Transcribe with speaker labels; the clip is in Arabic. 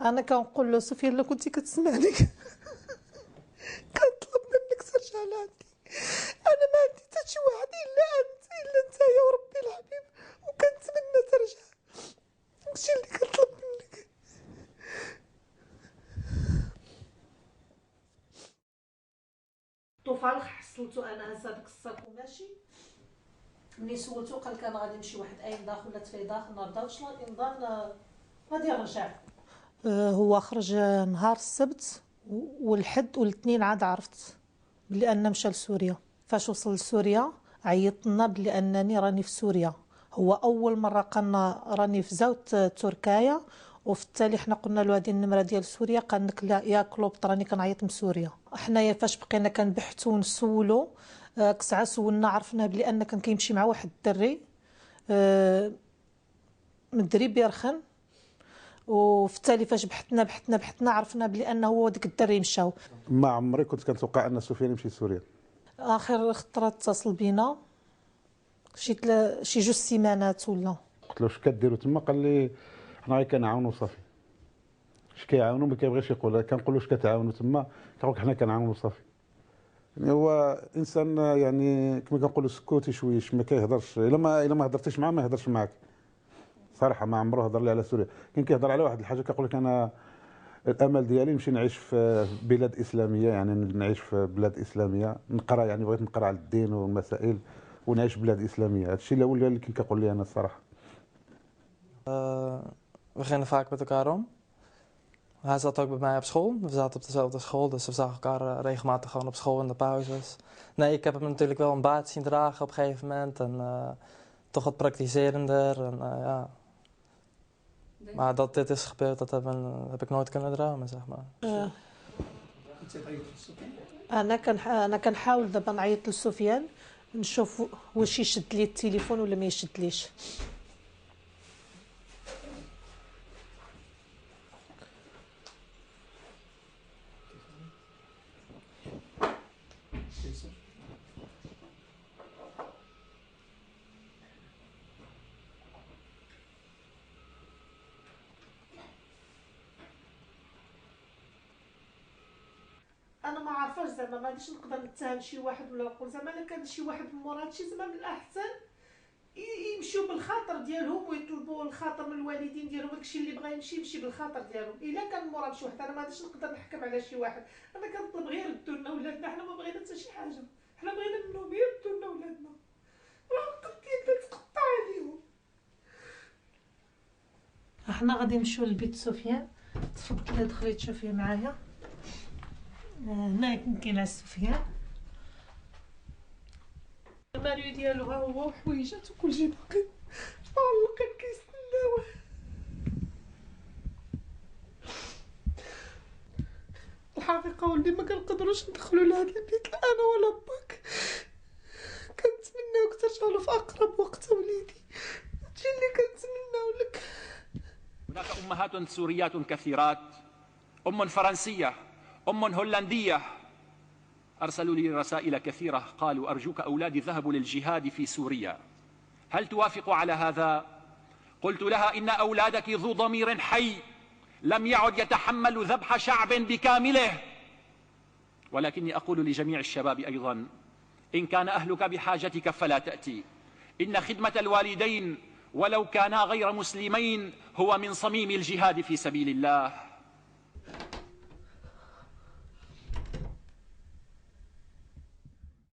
Speaker 1: انا كنقول له سفيان لو كنتي كتسمعني كنطلب منك ترجع لعندي. انا ما عندي حتى شي واحد الا انت يا وربي الحبيب، وكنتمنى ترجع. داكشي اللي كنطلب منك. طوفالخ حصلتو انا هز هذاك الساكو ماشي. ملي سولتو قال كان غادي نمشي واحد ايام داخل ولا تفاي داخل نهار داخل شنو الانظار غادي يرجع. هو خرج نهار السبت والحد والاثنين عاد عرفت بلي أن مشى لسوريا. فاش وصل لسوريا عيط لنا بلي انني راني في سوريا. هو اول مره قالنا راني في زاوت تركيا، وفي التالي حنا قلنا له هذه النمره ديال سوريا، قال لك لا يا كلوب راني كنعيط من سوريا. حنايا فاش بقينا كنبحثوا ونسولوا كسعه سولنا عرفنا بلي ان كان كيمشي مع واحد الدري من الدري بيرخن، وفي التالي فاش بحثنا عرفنا بلي انه هو ديك الدري مشاو.
Speaker 2: ما عمري كنت كنتوقع ان سفيان يمشي لسوريا.
Speaker 1: اخر خطره اتصل بينا شي جوج سيمانات ولا.
Speaker 2: قلت له اش كديروا تما؟ قال لي حنا غير كنعاونوا صافي. اش كيعاونوا؟ ما كيبغيش يقول. كنقول له اش كتعاونوا تما؟ كيقول لك حنا كنعاونوا صافي. يعني هو انسان يعني كما كنقولوا سكوتي شويش، ما كيهضرش. الا ما هضرتيش معاه ما يهضرش معاك صراحه. ما عمره هضر لي على سوريا. كاين كيهضر على واحد الحاجه كيقول لك انا الامل ديالي نمشي نعيش في بلاد اسلاميه، يعني نعيش في بلاد اسلاميه، نقرا، يعني بغيت نقرا على الدين والمسائل ونعيش في بلاد اسلاميه. هذا الشيء الاول اللي كان كيقول لي انا الصراحه.
Speaker 3: We gingen vaak met elkaar om. Hij zat ook bij mij op school. We zaten op dezelfde school, dus we zagen elkaar regelmatig gewoon op school in de pauzes. Nee, ik heb hem natuurlijk wel een baard zien dragen op een gegeven moment. En toch wat praktiserender. En, ja. Maar dat dit is gebeurd, dat heb ik nooit kunnen dromen, zeg maar.
Speaker 1: انا كنحاول دابا نعيط لسفيان نشوف واش يشد لي التليفون ولا ما يشدليش. انا ما عارفاش زعما، ما غاديش نقدر نتهم شي واحد ولا نقول زعما الا كان شي واحد من مورا هادشي زعما من الاحسن يمشيو بالخاطر ديالهم ويطلبوا الخاطر من الوالدين ديالهم. داكشي اللي بغى يمشي بالخاطر ديالهم. الا كان مورا شي واحد انا ما غاديش نقدر نحكم على شي واحد. انا كنطلب غير ردوا لنا ولادنا. حنا ما بغينا حتى شي حاجه، حنا بغينا منهم غير ردوا لنا ولادنا. راه القلب ديالنا تقطع عليهم. حنا غادي نمشيو لبيت سفيان. تفضلي دخلي تشوفيه معايا. هنا كاين على سفيان الماريو ديالو ها هو وحويجات وكلشي باقي معلقين كيستناوه. الحقيقه ولدي ما كنقدروش ندخلوا لهاد البيت لا انا ولا باك. كنتمناوك ترجع له في اقرب وقت وليدي. هادشي اللي كنتمناو لك.
Speaker 4: هناك امهات سوريات كثيرات، ام فرنسيه، أم هولندية، أرسلوا لي رسائل كثيرة قالوا أرجوك أولادي ذهبوا للجهاد في سوريا، هل توافق على هذا؟ قلت لها إن أولادك ذو ضمير حي لم يعد يتحمل ذبح شعب بكامله. ولكني أقول لجميع الشباب أيضا إن كان أهلك بحاجتك فلا تأتي. إن خدمة الوالدين ولو كانا غير مسلمين هو من صميم الجهاد في سبيل الله.